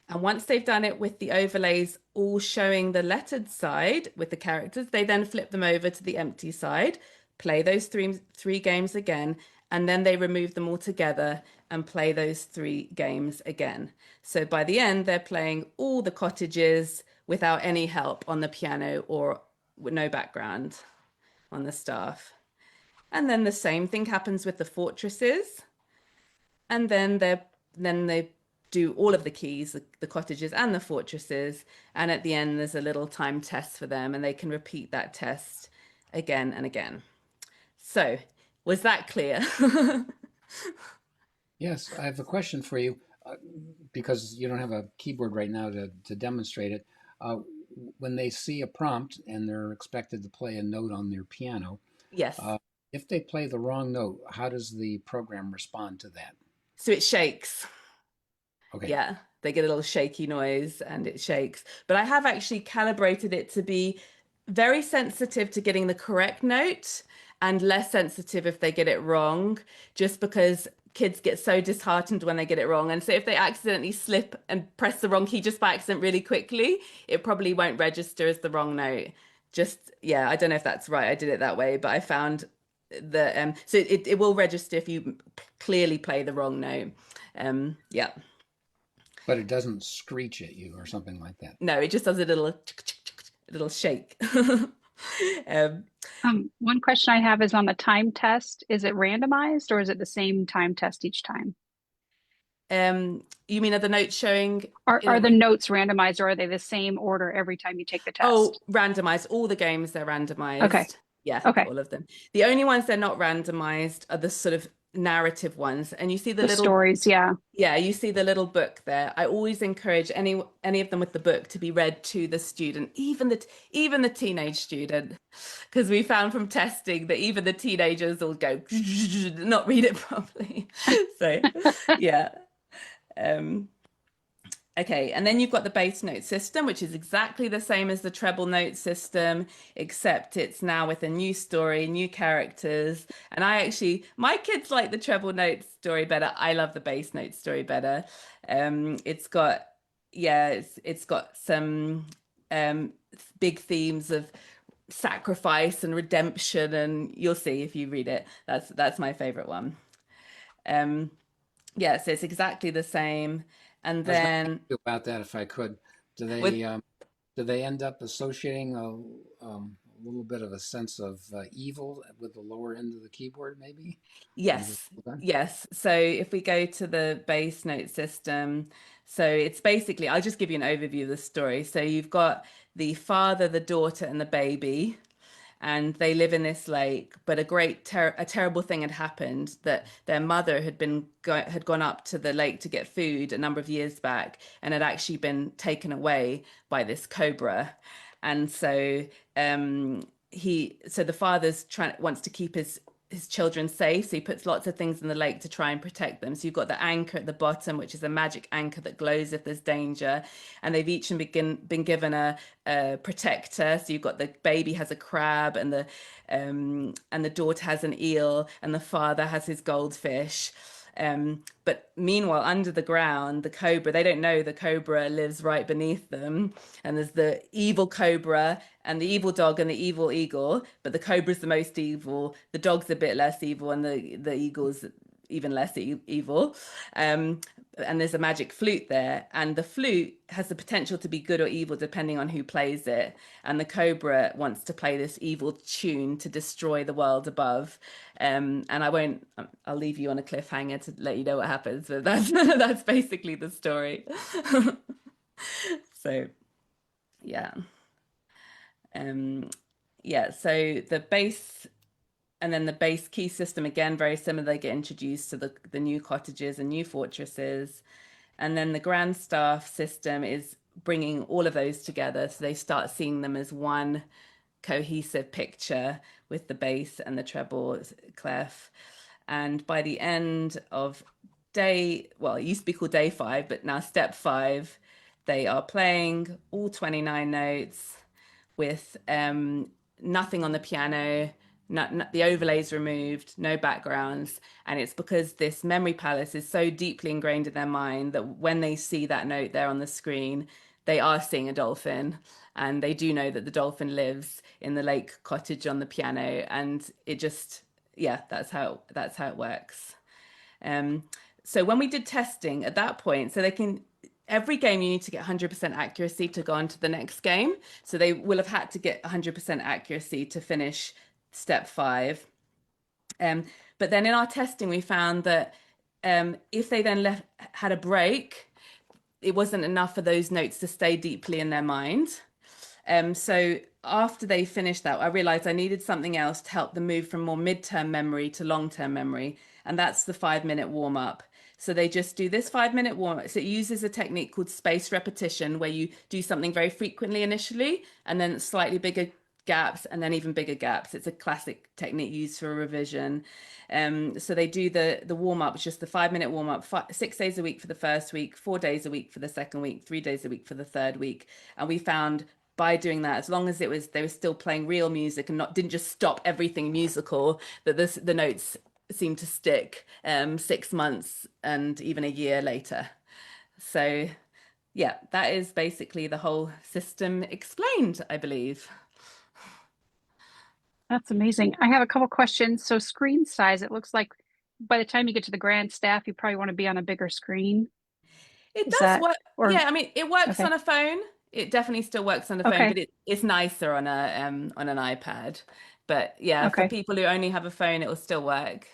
And once they've done it with the overlays all showing the lettered side with the characters, they then flip them over to the empty side, play those three games again, and then they remove them all together and play those three games again. So by the end, they're playing all the cottages without any help on the piano or with no background on the staff. And then the same thing happens with the fortresses. And then they do all of the keys, the cottages and the fortresses. And at the end, there's a little time test for them, and they can repeat that test again and again. So was that clear? Yes, I have a question for you, because you don't have a keyboard right now to demonstrate it. When they see a prompt and they're expected to play a note on their piano, Yes. If they play the wrong note, how does the program respond to that? So it shakes. Okay. Yeah, they get a little shaky noise and it shakes. But I have actually calibrated it to be very sensitive to getting the correct note and less sensitive if they get it wrong, just because kids get so disheartened when they get it wrong. And so if they accidentally slip and press the wrong key just by accident really quickly, it probably won't register as the wrong note. Just, yeah, I don't know if that's right. I did it that way, but I found that so it will register if you clearly play the wrong note. Yeah. But it doesn't screech at you or something like that. No, it just does a little shake. um, One question I have is on the time test. Is it randomized or is it the same time test each time? you mean are the notes showing Are the notes randomized or are they the same order every time you take the Oh, test? randomized. All the games they're Okay. randomized. Yeah, Okay. all of them. The only ones they're not randomized are the sort of narrative ones. And you see the The little, stories, yeah. yeah, you see the little book there. I always encourage any of them with the book to be read to the student, even the teenage student, because we found from testing that even the teenagers will go not read it properly. So, yeah. Um, Okay, and then you've got the bass note system, which is exactly the same as the treble note system, except it's now with a new story, new characters. And my kids like the treble note story better. I love the bass note story better. It's got, yeah, it's got some um, big themes of sacrifice and redemption, and you'll see if you read it. That's my favorite one. Um, yeah, so it's exactly the same. And I was going to ask then you about that if I could. Do with they end up associating a little bit of a sense of evil with the lower end of the keyboard, maybe? When this is Yes, all done? yes. So if we go to the bass note system, so it's basically, I'll just give you an overview of the story. So you've got the father, the daughter, and the baby, and they live in this lake. But a terrible thing had happened that their mother had gone up to the lake to get food a number of years back, and had actually been taken away by this cobra. And so the father's trying wants to keep his children safe. So he puts lots of things in the lake to try and protect them. So you've got the anchor at the bottom, which is a magic anchor that glows if there's danger. And they've each been given a protector. So you've got the baby has a crab, and the daughter has an eel, and the father has his goldfish. But meanwhile, under the ground, the cobra, they don't know the cobra lives right beneath them. And there's the evil cobra and the evil dog and the evil eagle. But the cobra's the most evil. The dog's a bit less evil, and the eagle's even less evil. And there's a magic flute there. And the flute has the potential to be good or evil depending on who plays it. And the cobra wants to play this evil tune to destroy the world above. And I'll leave you on a cliffhanger to let you know what happens. But that's basically the story. So, yeah. Um, yeah, so the bass and then the base key system, again, very similar. They get introduced to the new cottages and new fortresses. And then the grand staff system is bringing all of those together. So they start seeing them as one cohesive picture with the bass and the treble clef. And by the end of it used to be called day 5, but now step 5, they are playing all 29 notes with nothing on the piano, the overlays removed, no backgrounds. And it's because this memory palace is so deeply ingrained in their mind that when they see that note there on the screen, they are seeing a dolphin. And they do know that the dolphin lives in the lake cottage on the piano. And it just, yeah, that's how it works. So when we did testing at that point, so every game you need to get 100% accuracy to go on to the next game. So they will have had to get 100% accuracy to finish step 5. But then in our testing, we found that if they then had a break, it wasn't enough for those notes to stay deeply in their mind. So after they finished that, I realized I needed something else to help them move from more mid-term memory to long-term memory. And that's the 5-minute warm-up. So they just do this 5-minute warm-up. So it uses a technique called spaced repetition, where you do something very frequently initially, and then slightly bigger gaps and then even bigger gaps. It's a classic technique used for revision. So they do the warm up, just the 5 minute warm up, 6 days a week for the first week, 4 days a week for the second week, 3 days a week for the third week. And we found by doing that, as long as they were still playing real music and didn't just stop everything musical, that the notes seemed to stick 6 months and even a year later. So yeah, that is basically the whole system explained, I believe. That's amazing. I have a couple questions. So screen size, it looks like by the time you get to the grand staff, you probably want to be on a bigger screen. It Is does that, work. or Yeah, I mean, it works okay. on a phone. It definitely still works on the phone, but Okay. it's nicer on an iPad. But yeah, for Okay. people who only have a phone, it will still work.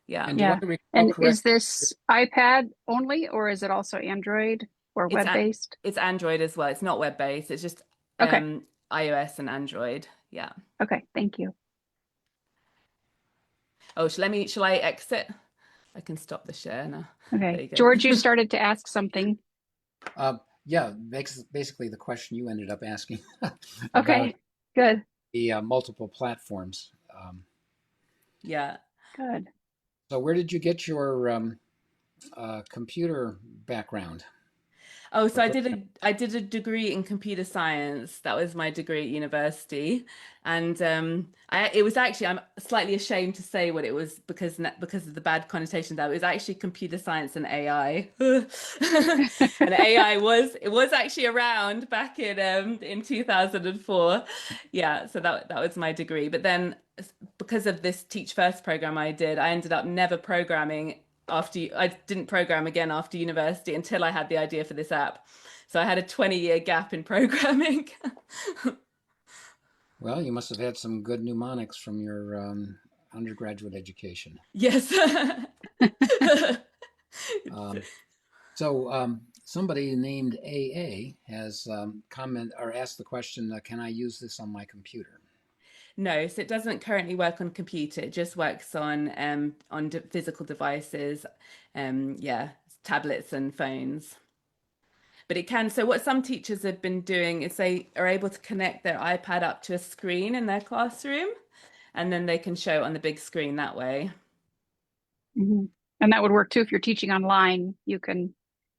Yeah. And do I Yeah. recall And is correct? this iPad only, or is it also Android or It's web-based? it's Android as well. It's not web-based. It's just Okay. iOS and Android. Yeah. Okay. Thank you. Oh, shall I exit? I can stop the share now. There Okay. you George, you go. started to ask something. Yeah, basically the question you ended up asking about Okay. Good. the multiple platforms. Yeah. Good. So where did you get your computer background? Oh, so Or I did a degree in computer science. That was my degree at university, and it was actually, I'm slightly ashamed to say what it was because of the bad connotation that it was actually computer science and AI. And AI was actually around back in 2004. Yeah, so that was my degree. But then because of this Teach First program I did, I ended up never programming after I didn't program again after university until I had the idea for this app. So I had a 20-year gap in programming. well, you must have had some good mnemonics from your undergraduate education. Yes. Um, so somebody named AA has comment or asked the question, can I use this on my computer? No, so it doesn't currently work on computer. It just works on physical devices, yeah, tablets and phones. But it can. So what some teachers have been doing is they are able to connect their iPad up to a screen in their classroom, and then they can show it on the big screen that way. Mhm. And that would work too if you're teaching online. You can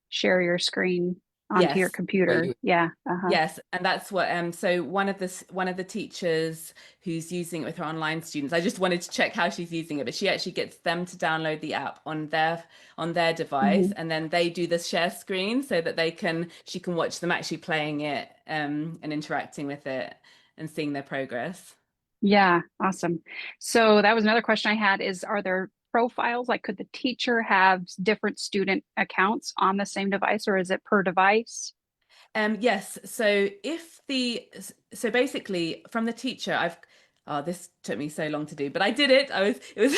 share your screen onto your Yes. Well, computer. you, Yeah. Uh-huh. Yes, and that's what so one of the teachers who's using it with her online students, I just wanted to check how she's using it, but she actually gets them to download the app on their device, Mhm. and then they do the share screen so that she can watch them actually playing it and interacting with it and seeing their progress. Yeah. Awesome. So that was another question I had is, are there profiles? Like, could the teacher have different student accounts on the same device, or is it per device? Yes. So basically from the teacher, oh, this took me so long to do, but I did it. It was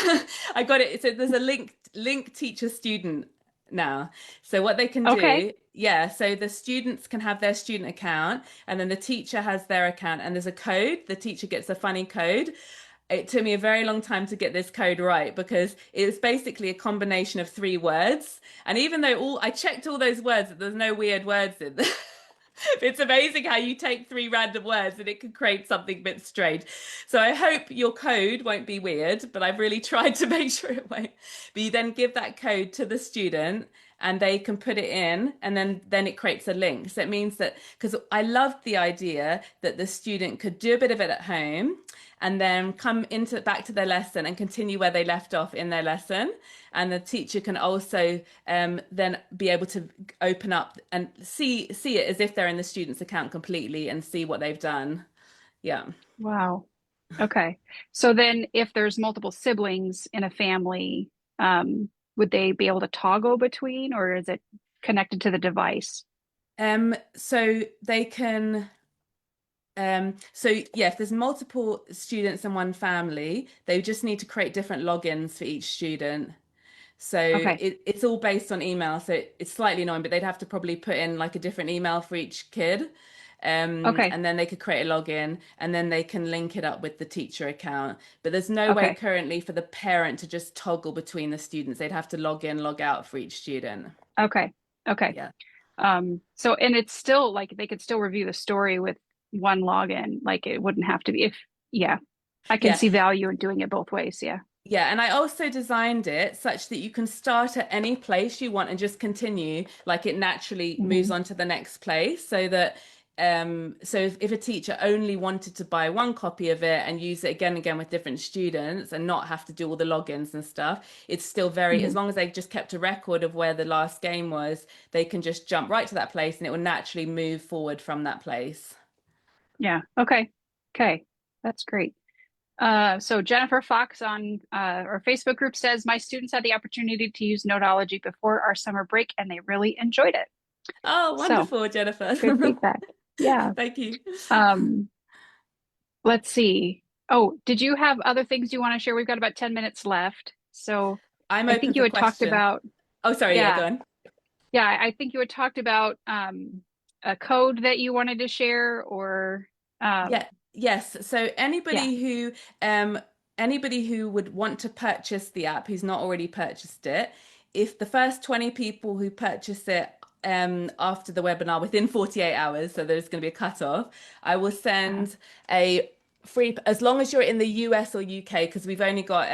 I got it. So there's a link teacher student now. So what they can Okay. do, yeah, so the students can have their student account and then the teacher has their account and there's a code. The teacher gets a funny code. It took me a very long time to get this code right because it's basically a combination of 3 words. And even though I checked all those words, there's no weird words in there. It's amazing how you take 3 random words and it can create something a bit strange. So I hope your code won't be weird, but I've really tried to make sure it won't. But you then give that code to the student and they can put it in and then it creates a link. So it means that because I loved the idea that the student could do a bit of it at home and then come into back to their lesson and continue where they left off in their lesson. And the teacher can also then be able to open up and see it as if they're in the student's account completely and see what they've done. Yeah. Wow. Okay. So then if there's multiple siblings in a family, would they be able to toggle between, or is it connected to the device? So they can so yeah, if there's multiple students in one family, they just need to create different logins for each student. So Okay. it's all based on email. So it's slightly annoying, but they'd have to probably put in like a different email for each kid. Okay. And then they could create a login and then they can link it up with the teacher account. But there's no way Okay. currently for the parent to just toggle between the students. They'd have to log in, log out for each student. Okay. Okay. Yeah. So and it's still like they could still review the story with one login. Like it wouldn't have to be yeah, I can Yeah. see value in doing it both ways. Yeah. Yeah, and I also designed it such that you can start at any place you want and just continue, like it naturally moves Hmm. on to the next place, so that so if a teacher only wanted to buy one copy of it and use it again and again with different students and not have to do all the logins and stuff, it's still very, as Hmm. long as they just kept a record of where the last game was, they can just jump right to that place and it will naturally move forward from that place. Yeah. Okay. Okay. That's great. So Jennifer Fox on our Facebook group says, my students had the opportunity to use Noteology before our summer break and they really enjoyed it. Oh, So wonderful, Jennifer. good feedback. Yeah. Thank you. Um, let's see. Oh, did you have other things you want to share? We've got about 10 minutes left. So I'm I open think you for had talked questions. about, Oh, sorry, yeah, yeah, go on. yeah, I think you had talked about a code that you wanted to share or Yeah, yes. So yeah. um anybody who would want to purchase the app who's not already purchased it, if the first 20 people who purchase it after the webinar within 48 hours, so there's going to be a cutoff, I will Uh, send a free, as long as you're in the US or UK, because we've only got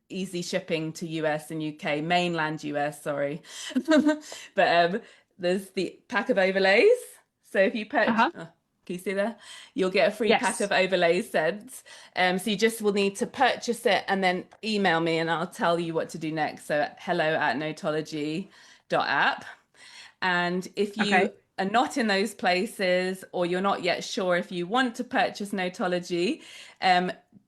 easy shipping to US and UK, mainland US, sorry. But there's the pack of overlays. So if you purchase, uh-huh. oh, can you see there? You'll get a free pack Yes. of overlays sent. So you just will need to purchase it and then email me and I'll tell you what to do next. So hello@noteology.app. And if you Okay. are not in those places or you're not yet sure if you want to purchase Noteology,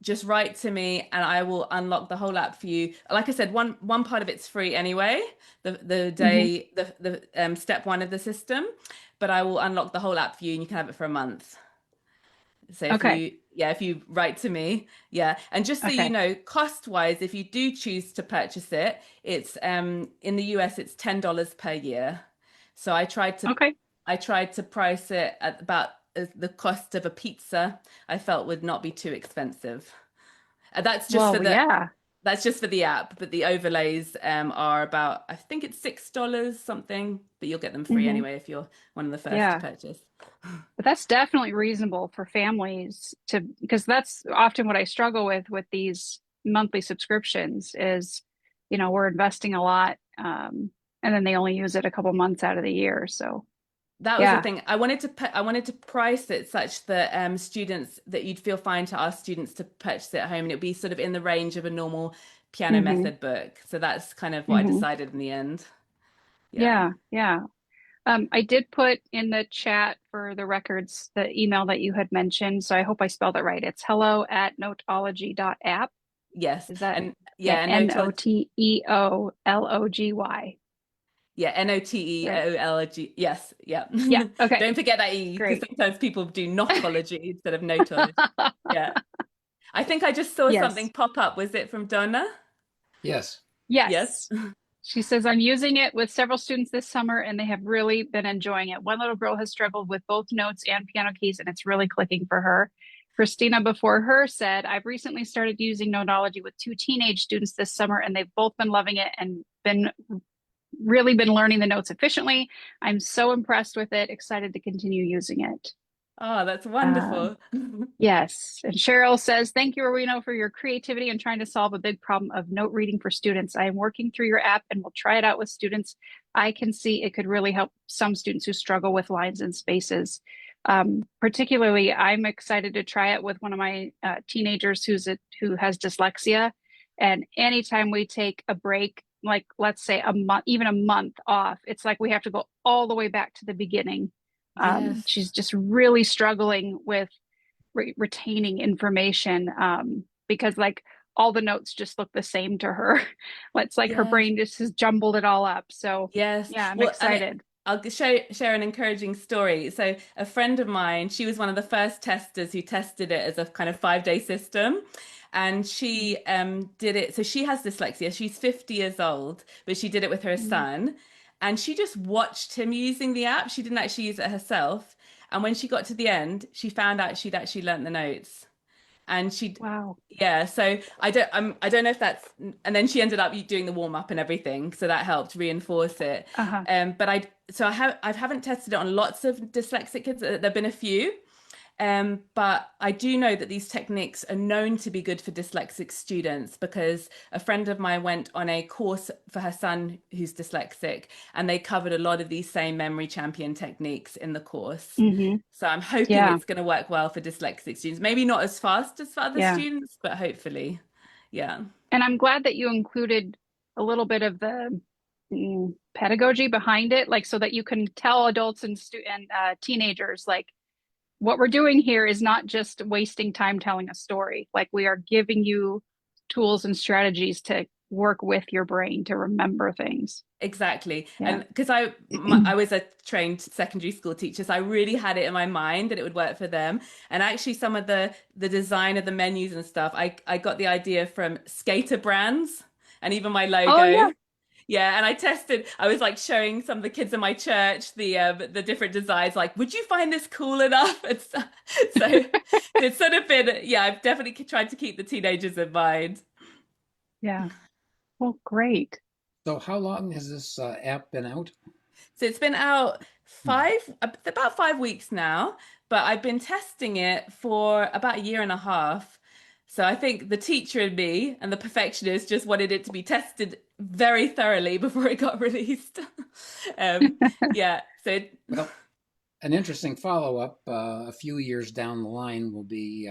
just write to me and I will unlock the whole app for you. Like I said, one part of it's free anyway, the Hmm. day the step one of the system, but I will unlock the whole app for you and you can have it for a month. So Okay. if you write to me, yeah. And just so you Okay. know, cost wise, if you do choose to purchase it, it's in the US it's $10 per year. So Okay. I tried to price it at about the cost of a pizza. I felt would not be too expensive. That's just for Well, yeah. the app, but the overlays are about, I think it's $6 something, but you'll get them free Hmm. anyway if you're one of the first to Yeah. purchase. But that's definitely reasonable for families to, because that's often what I struggle with these monthly subscriptions is, we're investing a lot, and then they only use it a couple months out of the year. So That was the yeah. thing. I wanted to price it such that students, that you'd feel fine to ask students to purchase it at home, and it'd be sort of in the range of a normal piano Hmm. method book. So that's kind of what I Hmm. decided in the end. Yeah. Yeah. Yeah. I did put in the chat for the records the email that you had mentioned. So I hope I spelled it right. It's hello@noteology.app. Yes. Is that, And yeah, yeah, Noteology. yeah, Right. Noteology. Yes, yeah. Yeah. Okay. Don't forget that E, because Great. sometimes people do notology instead of notology. Yeah. I think I just saw something Yes. pop up. Was it from Donna? Yes. Yes. Yes. She says, I'm using it with several students this summer and they have really been enjoying it. One little girl has struggled with both notes and piano keys and it's really clicking for her. Christina before her said, I've recently started using Noteology with two teenage students this summer and they've both been loving it and been learning the notes efficiently. I'm so impressed with it, excited to continue using it. Oh, that's Uh, wonderful. Yes. And Cheryl says, thank you, Rowena, for your creativity and trying to solve a big problem of note reading for students. I am working through your app and will try it out with students. I can see it could really help some students who struggle with lines and spaces. Particularly, I'm excited to try it with one of my teenagers who has dyslexia. And anytime we take a break, like let's say a month, even a month off, it's like we have to go all the way back to the beginning. Yes. She's just really struggling with retaining information, because like all the notes just look the same to her. It's like her Yes. brain just has jumbled it all up. So Yes. yeah, I'm Well, and excited. I'll share an encouraging story. So, a friend of mine, she was one of the first testers who tested it as a kind of 5-day system. And she did it. So, she has dyslexia. She's 50 years old, but she did it with her Mm. son. And she just watched him using the app. She didn't actually use it herself. And when she got to the end, she found out she'd actually learnt the notes. And she, Wow. yeah, so I don't know if that's, and then she ended up doing the warm up and everything, so that helped reinforce it. Uh-huh. But I haven't tested it on lots of dyslexic kids. There've been a few, But I do know that these techniques are known to be good for dyslexic students because a friend of mine went on a course for her son who's dyslexic, and they covered a lot of these same memory champion techniques in the course. Hmm. So I'm hoping Yeah. it's going to work well for dyslexic students. Maybe not as fast as for other Yeah. students, but hopefully. Yeah. And I'm glad that you included a little bit of the pedagogy behind it, like so that you can tell adults and teenagers, like what we're doing here is not just wasting time telling a story. Like we are giving you tools and strategies to work with your brain to remember things. Exactly. Yeah. And because I was a trained secondary school teacher, so I really had it in my mind that it would work for them. And actually some of the design of the menus and stuff, I got the idea from skater brands and even my Oh yeah. logo. Yeah, and I was like showing some of the kids in my church the different designs, like, would you find this cool enough? And so it's sort of been, yeah, I've definitely tried to keep the teenagers in mind. Yeah. Well, great. So how long has this app been out? So it's been out about 5 weeks now, but I've been testing it for about a year and a half. So I think the teacher in me and the perfectionist just wanted it to be tested very thoroughly before it got released. Um, yeah, so Well, an interesting follow-up a few years down the line will be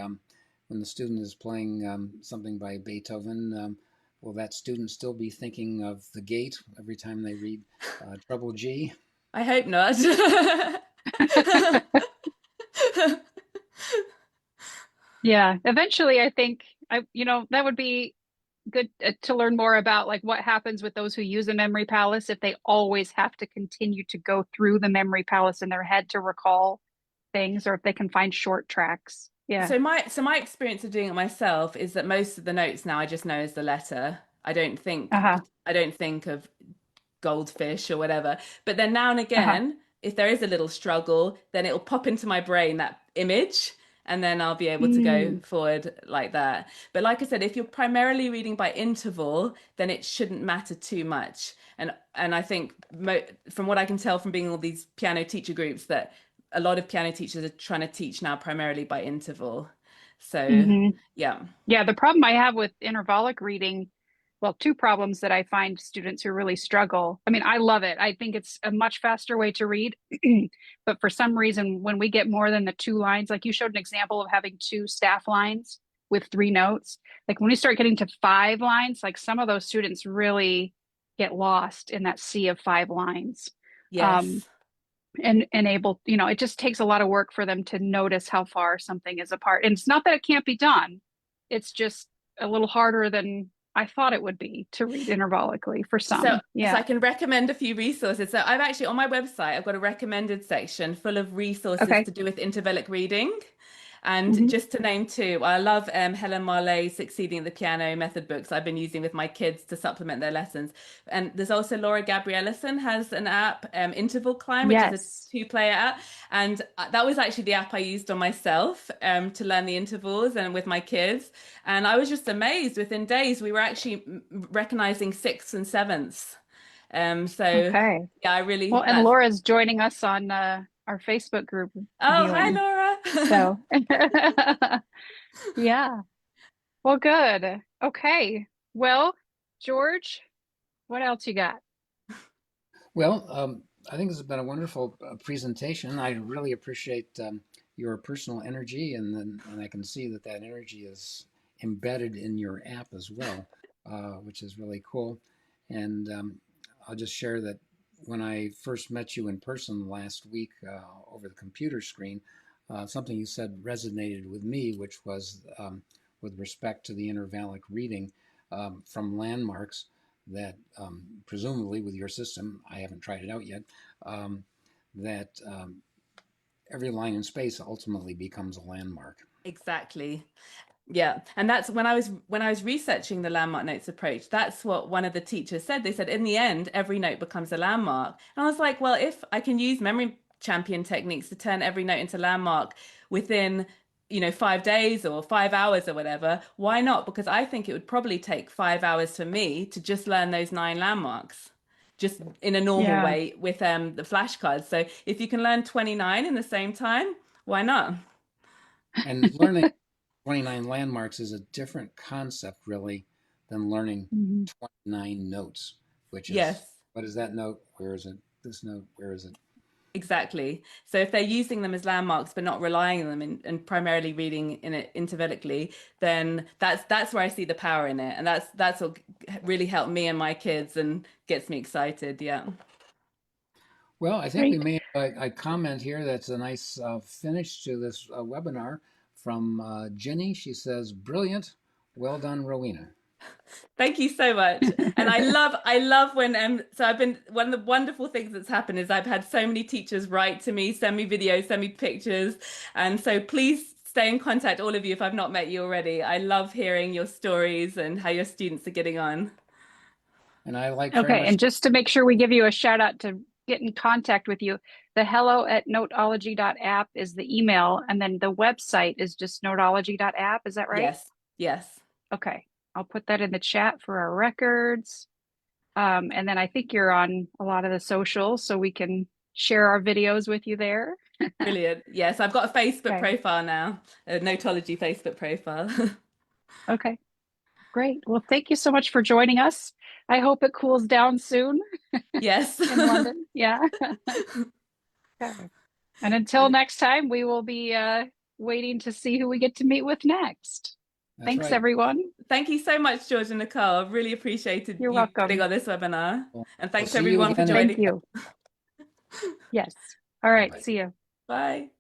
when the student is playing something by Beethoven. Will that student still be thinking of the gate every time they read Treble G? I hope not. Yeah. Eventually, I think that would be good to learn more about like what happens with those who use a memory palace if they always have to continue to go through the memory palace in their head to recall things, or if they can find short tracks. Yeah. So my experience of doing it myself is that most of the notes now I just know as the letter. Uh-huh. I don't think of goldfish or whatever. But then now and Uh-huh. again, if there is a little struggle, then it'll pop into my brain that image, and then I'll be able to go Mm. forward like that. But like I said, if you're primarily reading by interval, then it shouldn't matter too much. And I think from what I can tell from being all these piano teacher groups, that a lot of piano teachers are trying to teach now primarily by interval. So Hmm. yeah. Yeah, the problem I have with intervallic reading, well, two problems that I find students who really struggle. I mean, I love it. I think it's a much faster way to read. But for some reason, when we get more than the two lines, like you showed an example of having two staff lines with three notes, like when we start getting to five lines, like some of those students really get lost in that sea of five lines. Um, Yes. and able, it just takes a lot of work for them to notice how far something is apart. And it's not that it can't be done. It's just a little harder than I thought it would be to read intervallically for So, some. so Yeah. I can recommend a few resources. So I've actually on my website, I've got a recommended section full of resources Okay. to do with intervallic reading. And Hmm. just to name two, I love Helen Marley's Succeeding at the Piano method books I've been using with my kids to supplement their lessons. And there's also Laura Gabriellison has an app, Interval Climb, which is a Yes. two-player app. And that was actually the app I used on myself to learn the intervals and with my kids. And I was just amazed. Within days, we were actually recognizing sixths and sevenths. So Okay. yeah, I really Well, and that's Laura's joining us on our Facebook group oh, hi viewing. Laura. So, yeah. Well, good. Okay. Well, George, what else you got? Well, I think this has been a wonderful presentation. I really appreciate your personal energy, and I can see that that energy is embedded in your app as well, which is really cool. And I'll just share that when I first met you in person last week over the computer screen, something you said resonated with me, which was with respect to the intervallic reading from landmarks that presumably with your system, I haven't tried it out yet, um, that every line in space ultimately becomes a landmark. Exactly. Yeah, and that's when I was researching the landmark notes approach, that's what one of the teachers said. They said in the end, every note becomes a landmark. And I was like, well, if I can use memory champion techniques to turn every note into landmark within, 5 days or 5 hours or whatever, why not? Because I think it would probably take 5 hours for me to just learn those nine landmarks. Just in a normal Yeah. way with the flashcards. So if you can learn 29 in the same time, why not? And learning 29 landmarks is a different concept, really, than learning Mhm. 29 notes, which is, Yes. what is that note? Where is it? This note, where is it? Exactly. So if they're using them as landmarks but not relying on them and primarily reading in it intervallically, then that's where I see the power in it, and that's what really helped me and my kids and gets me excited. Yeah. Well, I think we Great. made a comment here that's a nice finish to this webinar from Jenny. She says, brilliant. Well done, Rowena. Thank you so much. And I love when so I've been one of the wonderful things that's happened is I've had so many teachers write to me, send me videos, send me pictures. And so please stay in contact, all of you, if I've not met you already. I love hearing your stories and how your students are getting on. And I like very Okay, much. and just to make sure we give you a shout out to get in contact with you, the hello@noteology.app is the email, and then the website is just noteology.app. Is that right? Yes, yes. Okay, I'll put that in the chat for our records. And then I think you're on a lot of the socials, so we can share our videos with you there. Brilliant. Yes, I've got a Facebook Okay, profile now, a Noteology Facebook profile. okay, great. Well, thank you so much for joining us. I hope it cools down soon Yes. in London. Yeah. Okay. And until next time, we will be waiting to see who we get to meet with next. That's Thanks, right. everyone. Thank you so much, George and Nicole. I've really appreciated You're you putting welcome. on this webinar. And We'll thanks see you everyone for again. Thank joining. you. Yes. All Bye right. bye. See you. Bye.